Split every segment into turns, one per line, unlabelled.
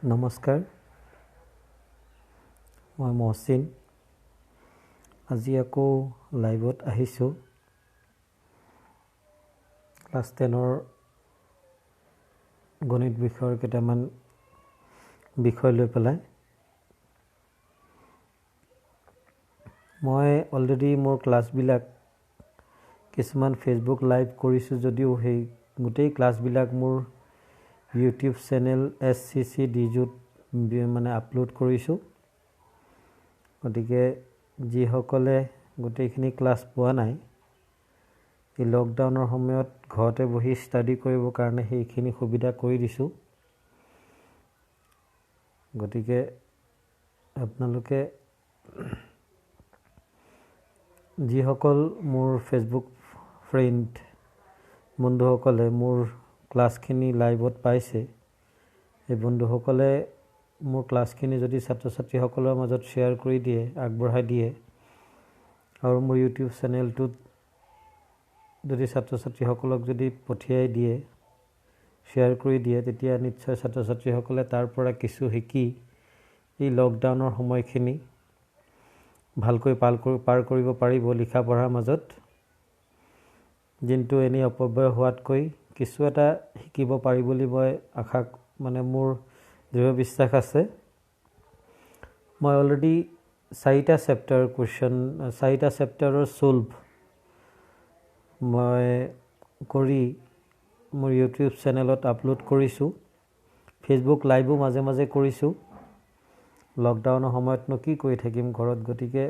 নমস্কাৰ, মই মহচিন। আজি আকৌ লাইভত আহিছোঁ ক্লাছ 10ৰ গণিত বিষয়ৰ কেইটামান বিষয় লৈ পেলাই। মই অলৰেডি মোৰ ক্লাছবিলাক কিছুমান ফেচবুক লাইভ কৰিছোঁ যদিও সেই গোটেই ক্লাছবিলাক মোৰ ইউটিউব চেনেল SCC ডিজুত মানে আপলোড কৰিছোঁ। গতিকে যিসকলে গোটেইখিনি ক্লাছ পোৱা নাই, এই লকডাউনৰ সময়ত ঘৰতে বহি ষ্টাডি কৰিবৰ কাৰণে সেইখিনি সুবিধা কৰি দিছোঁ। গতিকে আপোনালোকে যিসকল মোৰ ফেচবুক ফ্ৰেণ্ড বন্ধুসকলে মোৰ ক্লাছখিনি লাইভত পাইছে, এই বন্ধুসকলে মোৰ ক্লাছখিনি যদি ছাত্ৰ ছাত্ৰীসকলৰ মাজত শ্বেয়াৰ কৰি দিয়ে, আগবঢ়াই দিয়ে, আৰু মোৰ ইউটিউব চেনেলটোত যদি ছাত্ৰ ছাত্ৰীসকলক যদি পঠিয়াই দিয়ে, শ্বেয়াৰ কৰি দিয়ে, তেতিয়া নিশ্চয় ছাত্ৰ ছাত্ৰীসকলে তাৰ পৰা কিছু শিকি এই লকডাউনৰ সময়খিনি ভালকৈ পাৰ কৰিব পাৰিব লিখা পঢ়াৰ মাজত। দিনটো এনেই অপব্যয় হোৱাতকৈ কিছু এটা শিকিব পাৰি বুলি মই মোৰ দৃঢ় বিশ্বাস আছে। মই অলৰেডি 4টা চেপ্টাৰৰ ছল্ভ মই কৰি মোৰ ইউটিউব চেনেলত আপলোড কৰিছোঁ। ফেচবুক লাইভো মাজে মাজে কৰিছোঁ। লকডাউনৰ সময়তনো কি কৰি থাকিম ঘৰত, গতিকে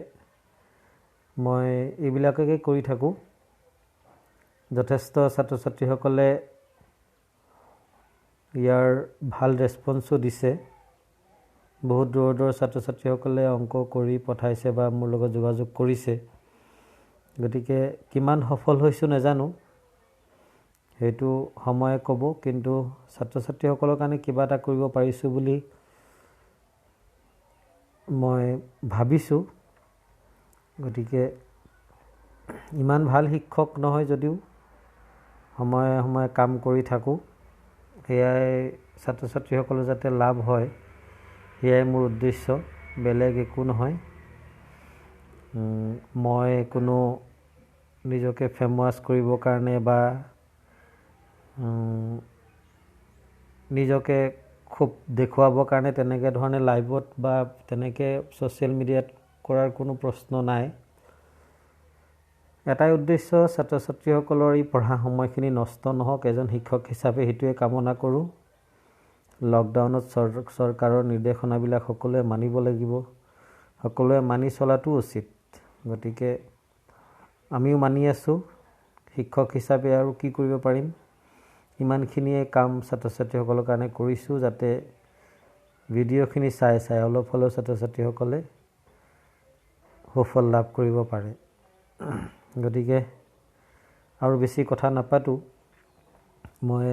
মই এইবিলাককে কৰি থাকোঁ। যথেষ্ট ছাত্ৰ ছাত্ৰীসকলে ইয়াৰ ভাল ৰেছপন্সো দিছে। বহুত দূৰৰ ছাত্ৰ ছাত্ৰীসকলে অংক কৰি পঠাইছে বা মোৰ লগত যোগাযোগ কৰিছে। গতিকে কিমান সফল হৈছোঁ নাজানো, সেইটো সময়ে ক'ব, কিন্তু ছাত্ৰ ছাত্ৰীসকলৰ কাৰণে কিবা এটা কৰিব পাৰিছোঁ বুলি মই ভাবিছোঁ। গতিকে ইমান ভাল শিক্ষক নহয় যদিও সময়ে সময়ে কাম কৰি থাকোঁ। সেয়াই ছাত্ৰ ছাত্ৰীসকলৰ যাতে লাভ হয়, সেয়াই মোৰ উদ্দেশ্য, বেলেগ একো নহয়। মই কোনো নিজকে ফেমাছ কৰিবৰ কাৰণে বা নিজকে খুব দেখুৱাবৰ কাৰণে তেনেকৈ ধৰণে লাইভত বা তেনেকৈ ছ'চিয়েল মিডিয়াত কৰাৰ কোনো প্ৰশ্ন নাই। এটাই উদ্দেশ্য, ছাত্ৰ ছাত্ৰীসকলৰ এই পঢ়া সময়খিনি নষ্ট নহওক। এজন শিক্ষক হিচাপে সেইটোৱে কামনা কৰোঁ। লকডাউনত চৰকাৰৰ নিৰ্দেশনাবিলাক সকলোৱে মানিব লাগিব, সকলোৱে মানি চলাটো উচিত। গতিকে আমিও মানি আছোঁ। শিক্ষক হিচাপে আৰু কি কৰিব পাৰিম, ইমানখিনিয়ে কাম ছাত্ৰ ছাত্ৰীসকলৰ কাৰণে কৰিছোঁ, যাতে ভিডিঅ'খিনি চাই অলপ হ'লেও ছাত্ৰ ছাত্ৰীসকলে সুফল লাভ কৰিব পাৰে। গতিকে আৰু বেছি কথা নাপাতোঁ। মই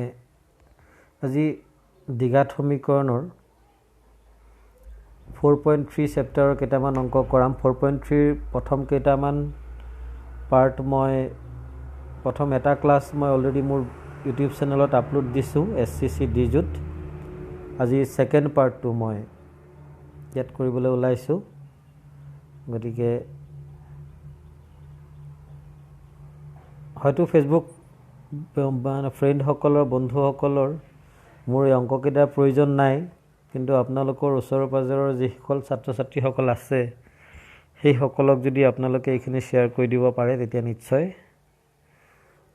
আজি দ্বিঘাত সমীকৰণৰ 4.3 চেপ্টাৰৰ কেইটামান অংক কৰাম। 4.3ৰ প্ৰথম কেইটামান পাৰ্ট প্ৰথম এটা ক্লাছ মই অলৰেডি মোৰ ইউটিউব চেনেলত আপলোড দিছোঁ SCC ডিজুত। আজি ছেকেণ্ড পাৰ্টটো মই ইয়াত কৰিবলৈ ওলাইছোঁ। গতিকে হয়তো ফেচবুক ফ্ৰেণ্ডসকলৰ বন্ধুসকলৰ মোৰ এই অংককেইটাৰ প্ৰয়োজন নাই, কিন্তু আপোনালোকৰ ওচৰৰ পাজৰৰ যিসকল ছাত্ৰ ছাত্ৰীসকল আছে, সেইসকলক যদি আপোনালোকে এইখিনি শ্বেয়াৰ কৰি দিব পাৰে, তেতিয়া নিশ্চয়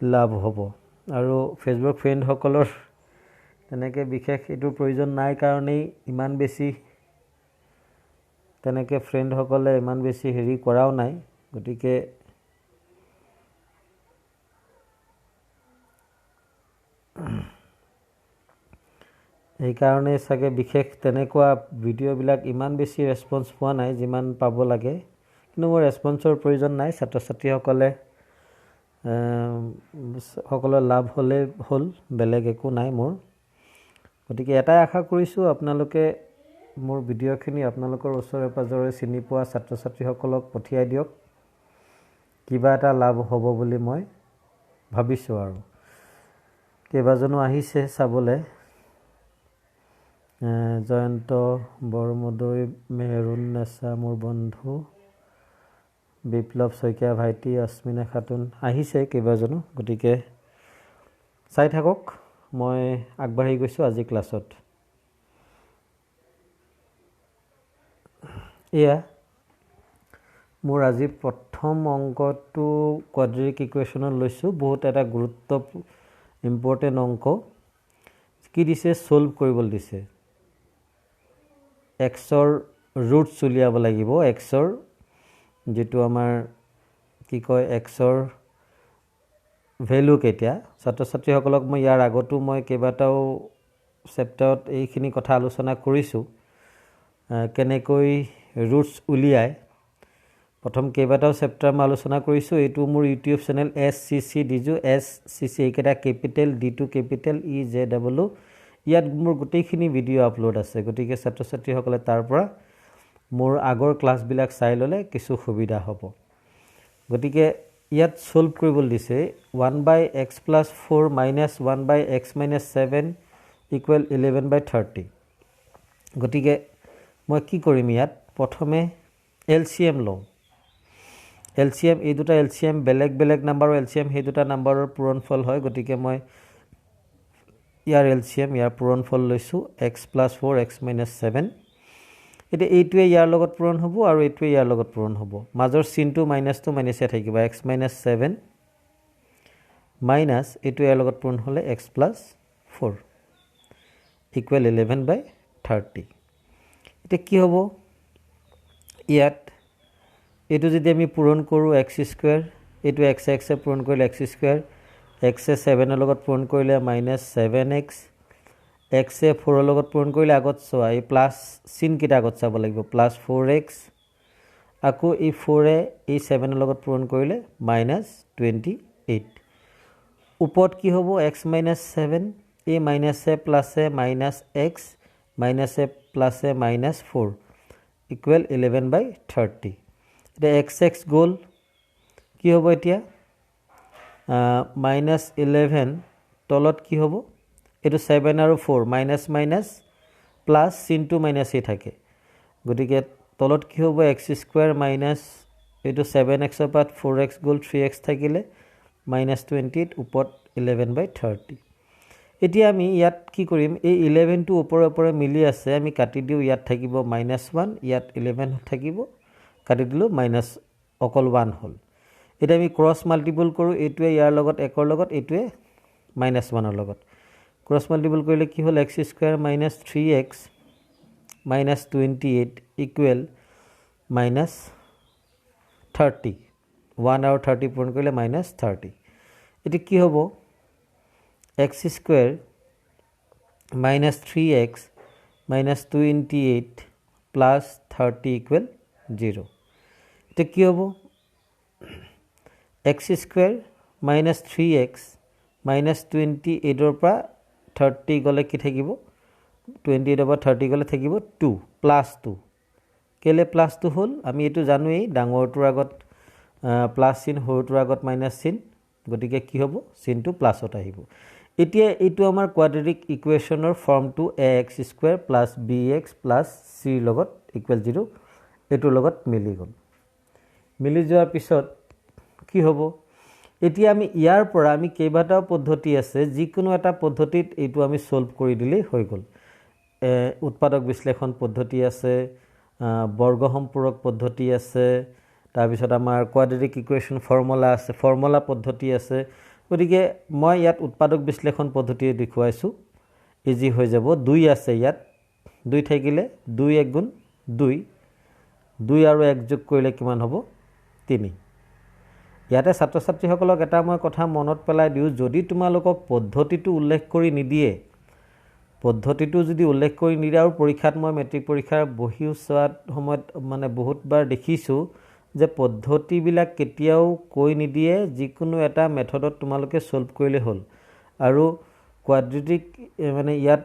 লাভ হ'ব। আৰু ফেচবুক ফ্ৰেণ্ডসকলৰ তেনেকৈ বিশেষ এইটোৰ প্ৰয়োজন নাই কাৰণেই ইমান বেছি তেনেকৈ ফ্ৰেণ্ডসকলে ইমান বেছি কৰাও নাই। গতিকে সেইকাৰণে চাগে বিশেষ তেনেকুৱা ভিডিঅ'বিলাক ইমান বেছি ৰেছপন্স পোৱা নাই যিমান পাব লাগে। কিন্তু মোৰ ৰেছপন্সৰ প্ৰয়োজন নাই। ছাত্ৰ ছাত্ৰীসকলে সকলোৰে লাভ হ'লে হ'ল, বেলেগ একো নাই মোৰ। গতিকে এটাই আশা কৰিছোঁ, আপোনালোকে মোৰ ভিডিঅ'খিনি আপোনালোকৰ ওচৰে পাজৰে চিনি পোৱা ছাত্ৰ ছাত্ৰীসকলক পঠিয়াই দিয়ক। কিবা এটা লাভ হ'ব বুলি মই ভাবিছোঁ। আৰু কেইবাজনো আহিছে চাবলৈ, জয়ন্ত বৰমদৈ মেহৰুন নেছা মোৰ বন্ধু বিপ্লৱ শইকীয়া ভাইটি অস্মিনা খাতুন আহিছে কেইবাজনো গতিকে চাই থাকক মই আগবাঢ়ি গৈছোঁ আজি ক্লাছত এয়া মোৰ আজি প্ৰথম অংকটো কোৱাড্ৰেটিক ইকুৱেশ্যনত লৈছোঁ বহুত এটা গুৰুত্ব ইম্পৰ্টেণ্ট অংক কি দিছে সলভ কৰিবলৈ দিছে এক্সৰ ৰুটছ উলিয়াব লাগিব এক্সৰ যেটো আমাৰ কি কয় এক্সৰ ভ্যালু কেতিয়া ছাত্ৰ ছাত্ৰীসকলক মই ইয়াৰ আগতো মই কেইবাটাও চেপ্টাৰত এইখিনি কথা আলোচনা কৰিছোঁ কেনেকৈ ৰুটছ উলিয়ায় প্ৰথম কেইবাটাও চেপ্টাৰ মই আলোচনা কৰিছোঁ এইটো মোৰ YouTube channel SCC Diju SCC এইকেইটা কেপিটেল D2 কেপিটেল EJW ইয়াত মোৰ গোটেইখিনি ভিডিঅ' আপলোড আছে গতিকে ছাত্ৰ ছাত্ৰীসকলে তাৰ পৰা মোৰ আগৰ ক্লাছবিলাক চাই ল'লে কিছু সুবিধা হ'ব গতিকে ইয়াত সলভ কৰিবলৈ দিছে 1/x + 4 - 1/x - 7 = 11/30 গতিকে মই কি কৰিম ইয়াত প্ৰথমে LCM লওঁ LCM এই দুটা LCM বেলেগ বেলেগ নাম্বাৰৰ LCM সেই দুটা নাম্বাৰৰ পূৰণফল হয় গতিকে মই ইয়াৰ LCM ইয়াৰ পূৰণফল লৈছোঁ x + 4 x - 7 এটা এইটোৱে ইয়াৰ লগত পূৰণ হ'ব আৰু এইটোৱে ইয়াৰ লগত পূৰণ হ'ব মাজৰ চিনটো মাইনাসটো মাইনাসে থাকিব x - 7 মাইনাস এইটো ইয়াৰ লগত পূৰণ হ'লে x + 4 = 11/30 এটা কি হ'ব ইয়াত এইটো যদি আমি পূৰণ কৰোঁ x² এইটো x এ পূৰণ কৰিলে x² x এ 7 ৰ লগত পূৰণ কৰিলে -7x x এ 4 ৰ লগত পূৰণ কৰিলে আগত চোৱা এই প্লাস চিন কিটা আগত চাব লাগিব +4x আকৌ এই 4 এ এই 7 ৰ লগত পূৰণ কৰিলে -28 ওপৰত কি হ'ব x - 7 এই মাইনাস এ প্লাস এ -x মাইনাস এ প্লাস এ -4 = 11/30 এটা x গ'ল কি হ'ব এতিয়া -11 তলত কি হ'ব এটো 7 আৰু 4 মাইনাস মাইনাস প্লাস চিনটো মাইনাসে থাকে গতিকে তলত কি হ'ব x² মাইনাস এটো 7x ৰ পাত 4x গ'ল 3x থাকিলে -28 ওপৰত 11/30 এতিয়া আমি ইয়াত কি কৰিম এই 11 টো ওপৰে ওপৰে মিলি আছে আমি কাটি দিও ইয়াত থাকিব -1 ইয়াত 11 থাকিব কাটি দিলো মাইনাস অকল 1 হ'ল এটা আমি ক্ৰস মাল্টিপল কৰো এইটোৱে ইয়াৰ লগত একৰ লগত এইটোৱে -1 ৰ লগত ক্ৰস মাল্টিপল কৰিলে কি হ'ল x² - 3x - 28 = -30 1 আৰু 30 পূৰণ কৰিলে -30 এটি কি হ'ব x² - 3x - 28 + 30 = 0 এটা কি হ'ব x² - 3x - 28 ৰ পৰা 30 গলে কি থাকিব 28 ৰ পৰা 30 গলে থাকিব 2 + 2 কেলে +2 হ'ল আমি এটো জানোই ডাঙৰটোৰ আগত প্লাস চিন সৰুটোৰ আগত মাইনাস চিন গতিকে কি হ'ব চিনটো প্লাসত আহিব এতিয়া এইটো আমাৰ কোৱাড্ৰেটিক ইকুৱেশ্যনৰ ফৰ্মটো ax² + bx + c লগত = 0 এটোৰ লগত মিলি গ'ল মিলি যোৱাৰ পিছত কি হ'ব এতিয়া আমি ইয়াৰ পৰা আমি কেইবাটাও পদ্ধতি আছে যিকোনো এটা পদ্ধতিত এইটো আমি সলভ কৰি দিলেই হৈ গ'ল উৎপাদক বিশ্লেষণ পদ্ধতি আছে বৰ্গ সম্পূৰক পদ্ধতি আছে তাৰ পিছত আমাৰ কোৱাড্ৰেটিক ইকুৱেশ্যন ফৰ্মুলা আছে ফৰ্মুলা পদ্ধতি আছে গতিকে মই ইয়াত উৎপাদক বিশ্লেষণ পদ্ধতি দেখুৱাইছো ইজি হৈ যাব 2 আছে ইয়াত 2 থাকিলে 2 * 1 = 2 2 আৰু 1 যোগ কৰিলে কিমান হ'ব 3 ইয়াতে ছাত্ৰ ছাত্ৰীসকলক এটা মই কথা মনত পেলাই দিও যদি তোমালোকক পদ্ধতিটো উল্লেখ কৰি নিদিয়ে পদ্ধতিটো যদি উল্লেখ কৰি নিদিয়ে আৰু পৰীক্ষাত মই মেট্ৰিক পৰীক্ষাৰ বহিও চোৱাত সময়ত মানে বহুতবাৰ দেখিছো যে পদ্ধতিবিলাক কেতিয়াও কৈ নিদিয়ে যিকোনো এটা মেথডত তোমালোকে সলভ কৰিলে হ'ল আৰু কোৱাড্ৰেটিক মানে ইয়াত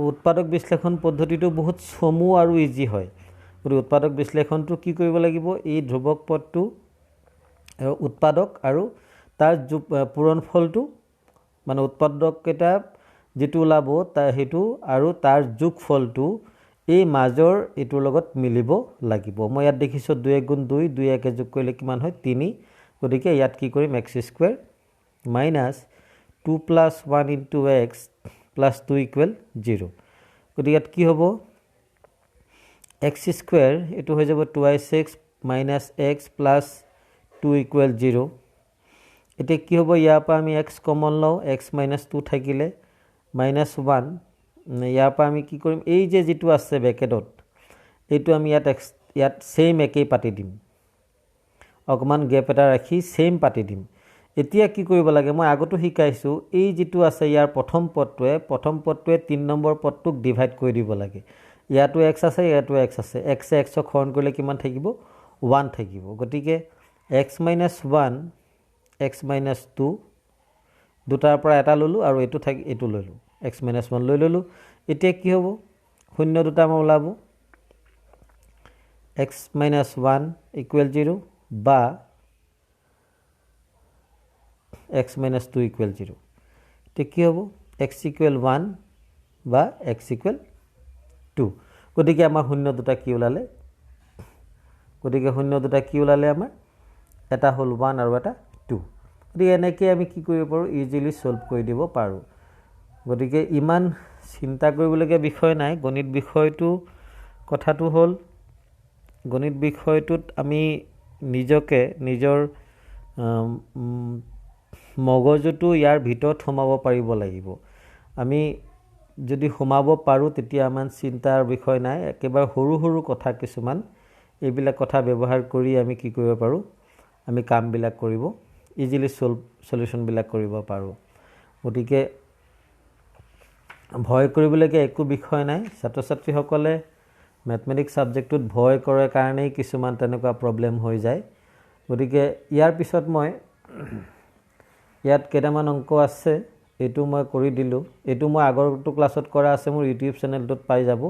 উৎপাদক বিশ্লেষণ পদ্ধতিটো বহুত চমু আৰু ইজি হয় গতিকে উৎপাদক বিশ্লেষণটো কি কৰিব লাগিব এই ধ্ৰুৱক পদটো উৎপাদক আৰু তাৰ পূৰণফলটো মানে উৎপাদক কেটা যেটো ওলাব হেতু আৰু তাৰ যোগফলটো এই মাজৰ এটোৰ লগত মিলিব লাগিব মই ইয়াত দেখিছো 2 * 2 2 1 যোগ কৰিলে কিমান হয় 3 গতিকে ইয়াত কি কৰিম x² - 2 + 1 * x + 2 = 0 গতিকে ইয়াত কি হ'ব x² এটো হৈ যাব 2x - x + 2 = 0 এতে কি হ'ব ইয়াৰ পৰা আমি x কমন লও x - 2 থাকিলে -1 ইয়াৰ পৰা আমি কি কৰিম এই যে যেটো আছে ব্ৰেকেটত এটো আমি ইয়াত সেম একেই পাতি দিম অকমান গ্যাপ এটা ৰাখি সেম পাতি দিম এতিয়া কি কৰিব লাগে মই আগতো শিকাইছো এই যেটো আছে ইয়াৰ প্ৰথম পদটোৱে 3 নম্বৰ পদটোক ডিভাইড কৰি দিব লাগে ইয়াতো x আছে ইয়াতো x আছে x ক হৰণ কৰিলে কিমান থাকিব 1 থাকিব গতিকে x - 1 x - 2 দুটাৰ পৰা এটা ললো আৰু এটো ললো x - 1 লৈ ললো এতিয়া কি হ'ব শূন্য দুটা মান ওলাব x - 1 = 0 বা x - 2 = 0 তে কি হ'ব x = 1 বা x = 2 গতিকে আমাৰ শূন্য দুটা কি ওলালে আমাৰ এটা হল 1 আৰু এটা 2 গতিকে এনেকৈ আমি কি কৰিব পাৰো ইজিলি সলভ কৰি দিব পাৰো গতিকে ইমান চিন্তা কৰিবলগীয়া বিষয় নাই গণিত বিষয়টো কথাটো হল গণিত বিষয়টোত আমি নিজকে নিজৰ মগজুটো ইয়াৰ ভিতৰত সোমাব পাৰিব লাগিব আমি যদি সোমাব পাৰো তেতিয়া আমান চিন্তাৰ বিষয় নাই একেবাৰে সৰু সৰু কথা কিছুমান এইবিলাক কথা ব্যৱহাৰ কৰি আমি কি কৰিব পাৰো আমি কাম বিলাক কৰিব ইজিলি সলিউশন বিলাক কৰিব পাৰো গতিকে ভয় কৰিবলগীয়া একো বিষয় নাই ছাত্ৰ ছাত্ৰীসকলে ম্যাথমেটিক্স সাবজেক্টত ভয় কৰে কাৰণে কিছুমান তেনেকুৱা প্ৰবলেম হৈ যায় গতিকে ইয়াৰ পিছত মই ইয়াত কেইটামান অংক আছে এটো মই কৰি দিলো এটো মই আগৰটো ক্লাছত কৰা আছে মোৰ ইউটিউব চেনেলটোত পাই যাব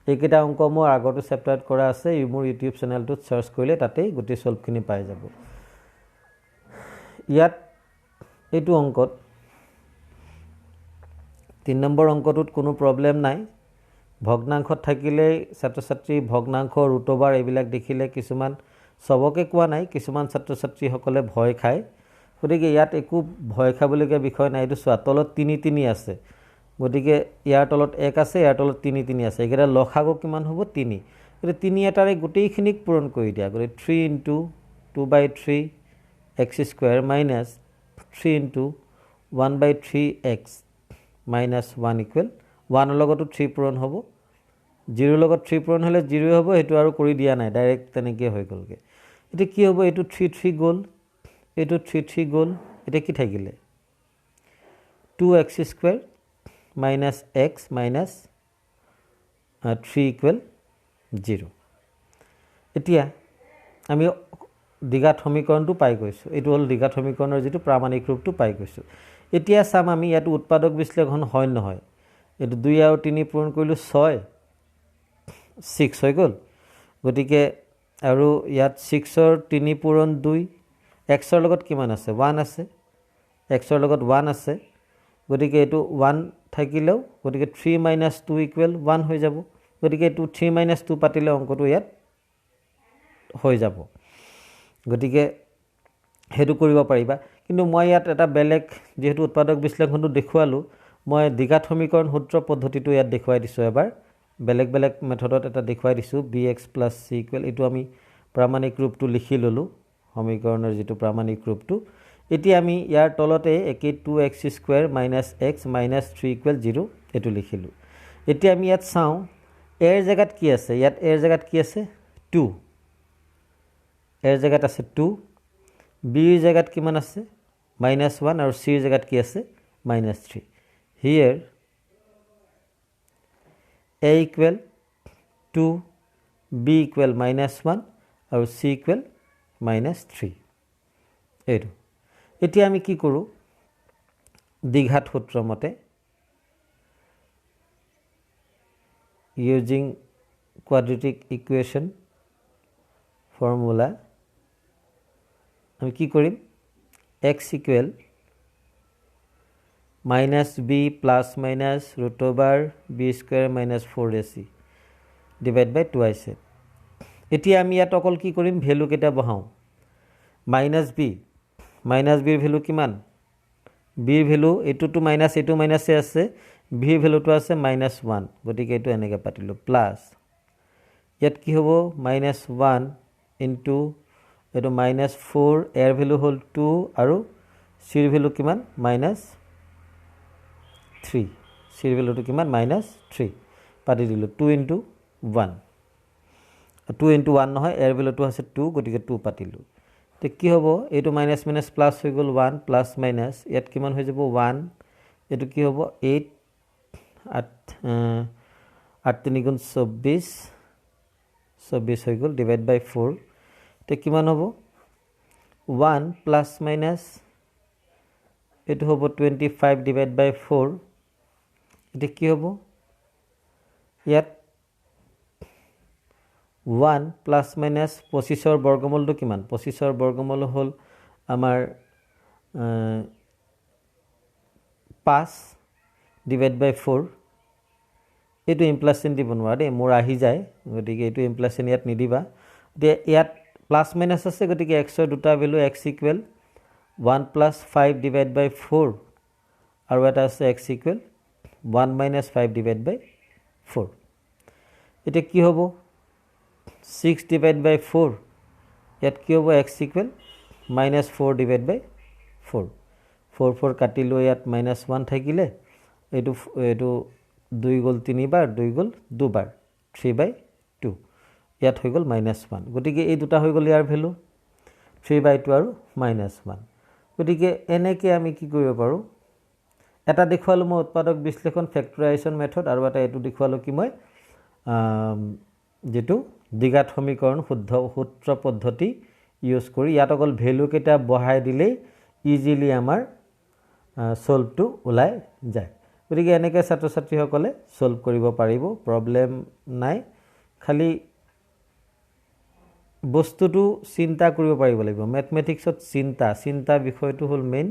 এইকেইটা অংক মোৰ আগৰটো চেপ্টাৰত কৰা আছে মোৰ ইউটিউব চেনেলটোত সাৰ্চ কৰিলে তাতেই গোটেই সলভখিনি পাই যাব ইয়াত এটো অংকত 3 নম্বৰ অংকটোত কোনো প্ৰবলেম নাই ভগ্নাংশত থাকিলে ছাত্ৰ ছাত্ৰী ভগ্নাংশ ৰুট ওভাৰ এইবিলাক দেখিলে কিছুমান সবকে কোৱা নাই কিছুমান ছাত্ৰ ছাত্ৰীসকলে ভয় খায় গতিকে ইয়াত একো ভয় খাবলগীয়া বিষয় নাই এটো সোৱা তলত 3 3 আছে গতিকে ইয়াৰ তলত 1 আছে ইয়াৰ তলত 3 3 আছে একেটা লখাগু কিমান হ'ব 3 গতিকে 3 এটাৰে গোটেইখিনিক পূৰণ কৰি দিয়া গতিকে 3 * 2/3 x² - 3 * 1/3x - 1 = 1 লগতো 3 পূৰণ হ'ব 0 লগত 3 পূৰণ হলে 0 হ'ব হেতু আৰু কৰি দিয়া নাই ডাইৰেক্ট তেনেকৈ হৈ গলগে এটা কি হ'ব এটো 3 3 গল এটো 3 3 গল এটা কি থাকিলে 2x² - x - 3 = 0 এতিয়া আমি দ্বিঘাত সমীকৰণটো পাই গৈছো এটো হল দ্বিঘাত সমীকৰণৰ যেটো প্ৰামাণিক ৰূপটো পাই গৈছো এতিয়া সাম আমি ইয়াত উৎপাদক বিশ্লেষণ হয় নহয় এটো 2 আৰু 3 পূৰণ কৰিলো 6 হৈ গল গতিকে আৰু ইয়াত 6 ৰ 3 পূৰণ 2 x ৰ লগত কিমান আছে 1 আছে x ৰ লগত 1 আছে গতিকে এটো 1 থাকিলেও গতিকে 3 - 2 = 1 হৈ যাব গতিকে এটো 3 - 2 পাতিলে অংকটো ইয়াত হৈ যাব গতিকে হেতু কৰিব পাৰিবা কিন্তু মই ইয়াত এটা বেলেগ যেহেতু উৎপাদক বিশ্লেষণটো দেখুৱালো মই দ্বিঘাত সমীকৰণ সূত্ৰ পদ্ধতিটো ইয়াত দেখুৱাই দিছো এবাৰ বেলেগ মেথডত এটা দেখুৱাই দিছো bx + c = এটো আমি প্ৰামাণিক ৰূপটো লিখি ললো সমীকৰণৰ যেটো প্ৰামাণিক ৰূপটো এতিয়া আমি ইয়াৰ তলতে একে 2x² - x - 3 = 0 এটো লিখিলো এতিয়া আমি ইয়াত চাও এৰ জায়গাত কি আছে ইয়াত এৰ জায়গাত কি আছে 2 এৰ জায়গাত আছে 2 বি ৰ জায়গাত কিমান আছে -1 আৰু c ৰ জায়গাত কি আছে -3 here a = 2 b = -1 আৰু c = -3 এটো এতিয়া আমি কি কৰো দ্বিঘাত সূত্ৰ মতে using quadratic equation formula আমি কি কৰিম x = minus B plus minus root over B square minus 4ac divide by 2 আহিছে। এতিয়া আমি ইয়াত অকল কি কৰিম, ভেলুকেইটা বহাওঁ। মাইনাছ বিৰ ভেলু কিমান, বিৰ ভেলু এইটোতো মাইনাছ এইটো মাইনাছে আছে, বিৰ ভেলুটো আছে -1, গতিকে এইটো এনেকৈ পাতিলোঁ প্লাছ ইয়াত কি হ'ব -1 ইনটু এইটো -4, এৰ ভেলু হ'ল 2 আৰু চিৰ ভেলু কিমান -3, চিৰ ভেলুটো কিমান -3 পাতি দিলোঁ। 2 ইনটু 1, 2 ইনটু 1 নহয়, এৰ ভেলুটো আছে 2, গতিকে 2 পাতিলোঁ। তো কি হ'ব, এইটো মাইনাছ মাইনাছ প্লাছ হৈ গ'ল 1 প্লাছ মাইনাছ ইয়াত কিমান হৈ যাব 1, এইটো কি হ'ব 8, 8 3 গুণ 24 হৈ গ'ল ডিভাইড বাই 4। তো কিমান হ'ব 1 প্লাছ মাইনাছ এইটো হ'ব 25 ডিভাইড বাই 4। এতিয়া কি হ'ব ইয়াত 1 প্লাছ মাইনাছ 25ৰ বৰ্গমূলটো কিমান, 25ৰ বৰ্গমূল হ'ল আমাৰ 5 ডিভাইড বাই 4। এইটো ইমপ্লাছ চিন দিব নোৱাৰা দেই, মোৰ আহি যায়, গতিকে এইটো ইমপ্লাছ চিন ইয়াত নিদিবা। এতিয়া ইয়াত প্লাছ মাইনাছ আছে, গতিকে এক্সৰ দুটা value X equal 1 plus 5 divide by 4 আৰু এটা আছে X equal 1 minus 5 divide by 4। এতিয়া কি হ'ব 6 ডিভাইড বাই 4, ইয়াত কি হ'ব এক্স ইকুৱেল -4 ডিভাইড বাই 4, 4 4 কাটিলোঁ, ইয়াত -1 থাকিলে, এইটো 2 গ'ল 3 বাৰ, 2 গ'ল 2 বাৰ, 3/2, ইয়াত হৈ গ'ল -1, গতিকে এই দুটা হৈ গ'ল ইয়াৰ ভেলু 3/2 আৰু -1। গতিকে এনেকৈ আমি কি কৰিব পাৰোঁ, এটা দেখুৱালোঁ মই উৎপাদক বিশ্লেষণ ফেক্টৰাইজেশ্যন মেথড, আৰু এটা এইটো দেখুৱালোঁ কি মই যিটো দ্বিঘাত সমীকৰণ সূত্ৰ পদ্ধতি ইউজ কৰি, ইয়াত অকল ভেলুকেইটা বহাই দিলেই ইজিলি আমাৰ ছল্ভটো ওলাই যায়। গতিকে এনেকৈ ছাত্ৰ ছাত্ৰীসকলে ছল্ভ কৰিব পাৰিব, প্ৰব্লেম নাই, খালি বস্তুটো চিন্তা কৰিব পাৰিব লাগিব। মেথমেটিক্সত চিন্তা বিষয়টো হ'ল মেইন,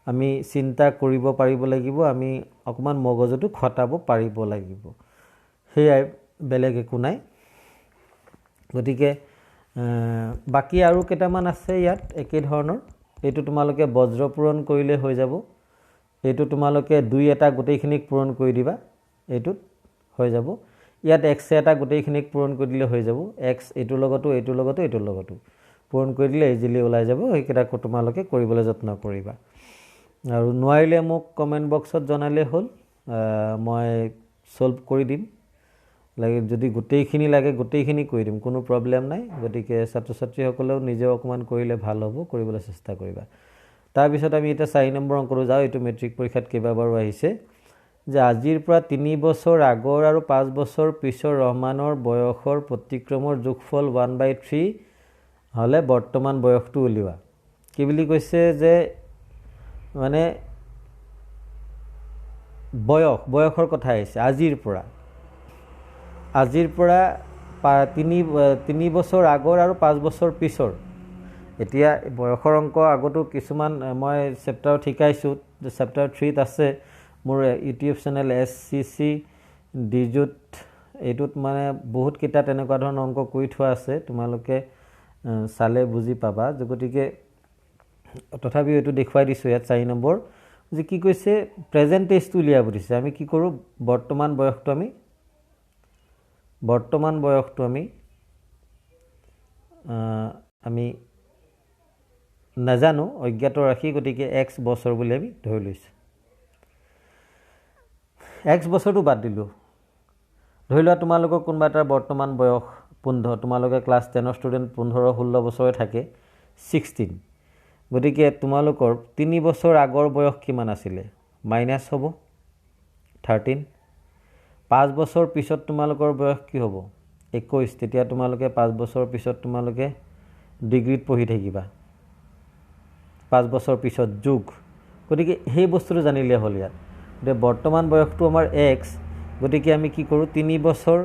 আমি চিন্তা কৰিব পাৰিব লাগিব, আমি অকণমান মগজুটো খটাব পাৰিব লাগিব, সেয়াই, বেলেগ একো নাই। গতিকে বাকী আৰু কেইটামান আছে ইয়াত একে ধৰণৰ, এইটো তোমালোকে বজ্ৰ পূৰণ কৰিলে হৈ যাব, এইটো তোমালোকে 2 এটা গোটেইখিনিক পূৰণ কৰি দিবা, এইটোত হৈ যাব। ইয়াত এক্স এটা গোটেইখিনিক পূৰণ কৰি দিলে হৈ যাব, এক্স এইটোৰ লগতো পূৰণ কৰি দিলে ইজিলি ওলাই যাব। সেইকেইটা তোমালোকে কৰিবলৈ যত্ন কৰিবা, আৰু নোৱাৰিলে মোক কমেণ্ট বক্সত জনালে হ'ল, মই ছল্ভ কৰি দিম, লাগে যদি গোটেইখিনি লাগে গোটেইখিনি কৰি দিম, কোনো প্ৰব্লেম নাই। গতিকে ছাত্ৰ ছাত্ৰীসকলেও নিজেও অকণমান কৰিলে ভাল হ'ব, কৰিবলৈ চেষ্টা কৰিবা। তাৰপিছত আমি এতিয়া 4 নম্বৰ অংকলৈ যাওঁ। এইটো মেট্ৰিক পৰীক্ষাত কেইবাবাৰো আহিছে, যে আজিৰ পৰা 3 বছৰ আগৰ আৰু 5 বছৰ পিছৰ ৰহমানৰ বয়সৰ প্ৰতিক্ৰমৰ যোগফল 1/3 হ'লে বৰ্তমান বয়সটো উলিওৱা। কি বুলি কৈছে, যে মানে বয়সৰ কথা আহিছে, আজিৰ পৰা 3 বছৰ আগৰ আৰু 5 বছৰ পিছৰ। এতিয়া বয়সৰ অংক আগতো কিছুমান মই চেপ্টাৰত শিকাইছোঁ, চেপ্টাৰ 3ত আছে মোৰ ইউটিউব চেনেল SCC ডিজুত, এইটোত মানে বহুতকেইটা তেনেকুৱা ধৰণৰ অংক কৰি থোৱা আছে, তোমালোকে চালে বুজি পাবা। গতিকে তথাপিও এইটো দেখুৱাই দিছোঁ ইয়াত 4 নম্বৰ, যে কি কৈছে প্ৰেজেণ্ট টেজটো উলিয়াব দিছে। আমি কি কৰোঁ, বৰ্তমান বয়সটো আমি নাজানো, অজ্ঞাত ৰাখি, গতিকে x বছৰ বুলি আমি ধৰি লৈছোঁ। x বছৰটো বাদ দিলোঁ, ধৰি লোৱা তোমালোকৰ কোনোবা এটা বৰ্তমান বয়স 15, তোমালোকে ক্লাছ 10ৰ ষ্টুডেণ্ট, 15-16 বছৰে থাকে, 16, গতিকে তোমালোকৰ 3 বছৰ আগৰ বয়স কিমান আছিলে, মাইনাছ হ'ব 13। 5 বছৰ পিছত তোমালোকৰ বয়স কি হ'ব, 21, তেতিয়া তোমালোকে 5 বছৰ পিছত তোমালোকে ডিগ্ৰীত পঢ়ি থাকিবা, 5 বছৰ পিছত যোগ। গতিকে সেই বস্তুটো জানিলে হ'ল ইয়াত। গতিকে বৰ্তমান বয়সটো আমাৰ x, গতিকে আমি কি কৰোঁ, 3 বছৰ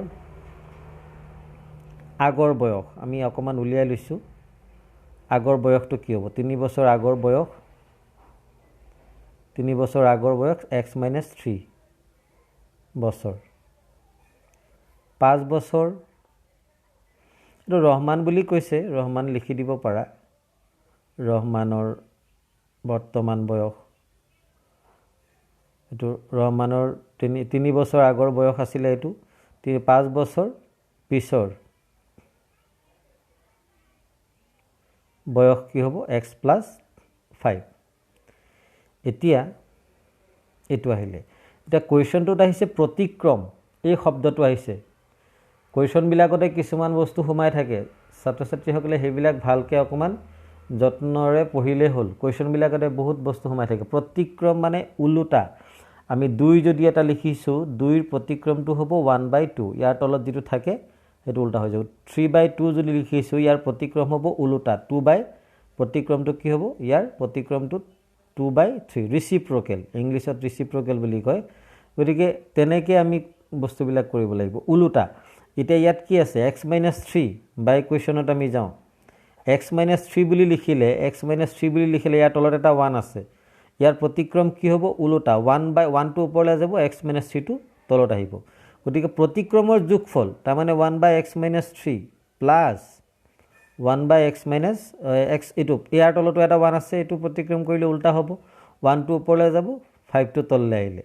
আগৰ বয়স আমি অকণমান উলিয়াই লৈছোঁ, আগৰ বয়সটো কি হ'ব, 3 বছৰ আগৰ বয়স 3 বছৰ আগৰ বয়স x - 3 বছৰ 5 বছৰ এটো ৰহমান বুলি কৈছে ৰহমান লিখি দিব পাৰা ৰহমানৰ বৰ্তমান বয়স এটো ৰহমানৰ 3 বছৰ আগৰ বয়স আছিল এটো 5 বছৰ পিছৰ বয়স কি হ'ব x + 5 এতিয়া এটো আহিলে এটা কোৱেশ্চনটোত আহিছে প্ৰতিক্ৰম এই শব্দটো আহিছে কোৱেশ্চন বিলাকতে কিছুমান বস্তু সোমাই থাকে ছাত্ৰ ছাত্ৰী সকলে হেবিলাক ভালকে অকমান যত্নৰে পঢ়িলে হল কোৱেশ্চন বিলাকতে বহুত বস্তু সোমাই থাকে প্ৰতিক্ৰম মানে উলুটা আমি 2 যদি এটা লিখিছো 2 ৰ প্ৰতিক্ৰমটো হ'ব 1/2 ইয়াৰ তলত যেটো থাকে এটো উল্টা হৈ যাব 3/2 যদি লিখিছো ইয়াৰ প্ৰতিক্ৰম হ'ব উলুটা 2 প্ৰতিক্ৰমটো কি হ'ব ইয়াৰ প্ৰতিক্ৰমটো 2/3 ৰেচিপ্ৰকেল ইংলিছত ৰেচিপ্ৰকেল বুলি কয় গতিকে তেনেকে আমি বস্তুবিলাক কৰিব লাগিব উলুটা এটা ইয়াত কি আছে x - 3 বাই কোৱেশ্চনত আমি যাও x - 3 বুলি লিখিলে x - 3 বুলি লিখিলে ইয়াৰ তলত এটা 1 আছে ইয়াৰ প্ৰতিক্ৰম কি হ'ব উলুটা 1/1 টো ওপৰলৈ যাব x - 3 টো তলত আহিব গতিকে প্ৰতিক্ৰমৰ যোগফল তাৰ মানে 1/x - 3 প্লাস 1/x - x এটো ইয়াৰ তলতো এটা 1 আছে এটো প্ৰতিক্ৰম কৰিলে উল্টা হ'ব 1 টো ওপৰলৈ যাব 5 টো তললৈ আহিলে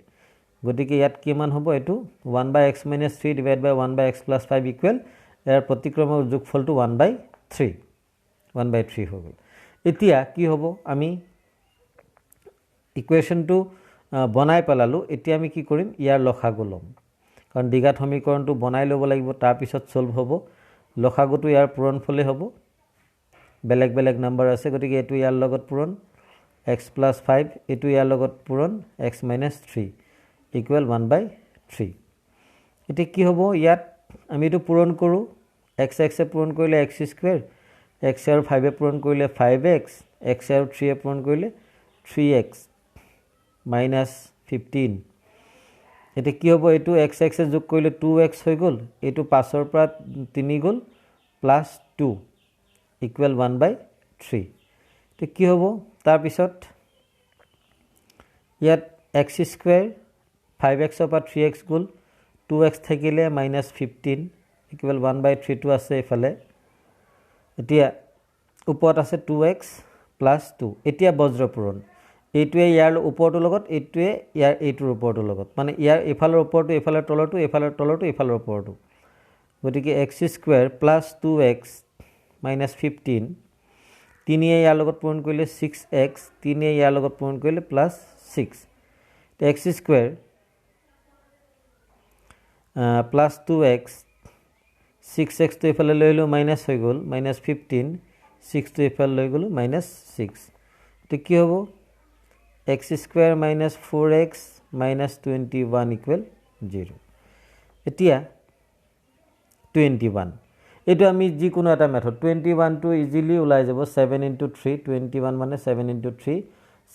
গতিকে ইয়াত কিমান হ'ব এটো 1/x - 3 / 1/x + 5 ইকুৱেল ইয়াৰ প্ৰতিক্ৰমৰ যোগফলটো 1/3 1/3 হৈ গ'ল এতিয়া কি হ'ব আমি ইকুৱেশনটো বনাই পেলালো এতিয়া আমি কি কৰিম ইয়াৰ লসাগু লম কাৰণ দ্বিঘাত সমীকৰণটো বনাই ল'ব লাগিব তাৰ পিছত সলভ হ'ব লসাগুটো ইয়াৰ পূৰণফলে হ'ব বেলেগ বেলেগ নম্বৰ আছে গতিকে এটো ইয়াৰ লগত পূৰণ x + 5 এটো ইয়াৰ লগত পূৰণ x - 3 ইকুৱেল 1/3 এতে কি হ'ব ইয়াত আমি এটো পূৰণ কৰো x এ পূৰণ কৰিলে x² x আৰু 5 এ পূৰণ কৰিলে 5x x আৰু 3 এ পূৰণ কৰিলে 3x - 15 এতে কি হ'ব এটো x এ যোগ কৰিলে 2x হৈ গ'ল এটো 5 ৰ পৰা 3 গ'ল + 2 ইকুৱেল 1/3 তে কি হ'ব তাৰ পিছত ইয়াত x² 5x ৰ পৰা 3x গ'ল 2x থাকিলে -15 ইকুৱেল 1/3 টো আছে এফালে এতিয়া ওপৰত আছে 2x + 2 এতিয়া বজ্ৰ পূৰণ এইটোৱে ইয়াৰ ওপৰটোৰ লগত এইটোৱে ইয়াৰ এইটোৰ ওপৰটোৰ লগত মানে ইয়াৰ এফালৰ ওপৰটো এফালৰ তলটো এফালৰ তলটো এফালৰ ওপৰটো গতিকে x² + 2x - 15 3 এ ইয়াৰ লগত পূৰণ কৰিলে 6x 3 এ ইয়াৰ লগত পূৰণ কৰিলে +6 তে x² + 2x 6x টো এফালে লৈ লো মাইনাস হৈ গ'ল -15 6 টো এফালে লৈ গ'লো -6 তে কি হ'ব x² - 4x - 21 ইকুৱেল 0 এতিয়া 21 এটো আমি যি কোনো এটা মেথড 21 টো ইজিলি ওলাই যাব 7 * 3 21 মানে 7 * 3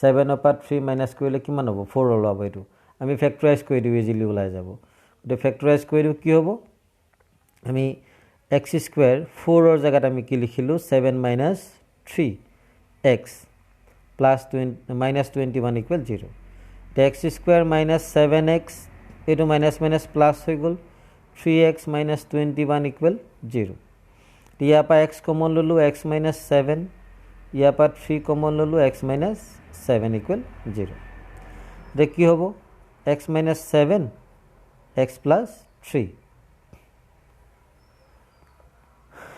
7 ৰ পৰা 3 মাইনাস কৰিলে কিমান হ'ব 4 ওলাব এটো আমি ফেক্টৰাইজ কৰি দিও ইজিলি ওলাই যাব তে ফেক্টৰাইজ কৰি দিও কি হ'ব আমি x² 4 ৰ জায়গাত আমি কি লিখিলো 7 - 3x + 21 ইকুৱেল 0 তে x² - 7x এটো মাইনাস মাইনাস প্লাস হৈ গ'ল 3x - 21 ইকুৱেল 0 ইয়াৰ পৰা x কমন ললো x - 7 ইয়াৰ পৰা 3 কমন ললো x - 7 ইকুৱেল 0 তে কি হ'ব x - 7 x + 3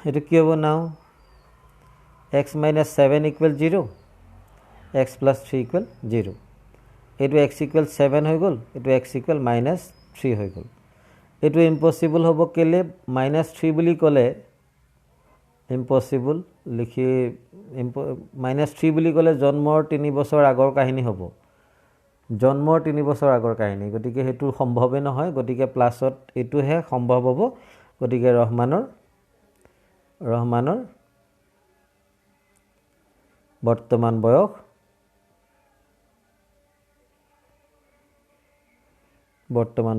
এটো কি হ'ব নাও x - 7 ইকুৱেল 0 x + 3 ইকুৱেল 0 এটো x ইকুৱেল 7 হৈ গ'ল এটো x ইকুৱেল -3 হৈ গ'ল এটো ইম্পসিবল হ'ব কেলে -3 বুলি ক'লে ইম্পসিবল লিখি -3 বুলি ক'লে জন্মৰ 3 বছৰ আগৰ কাহিনী হ'ব জন্মৰ 3 বছৰ আগৰ কাহিনী গতিকে হেতু সম্ভৱে নহয় গতিকে প্লাসত এটোহে সম্ভৱ হ'ব গতিকে ৰহমানৰ বৰ্তমান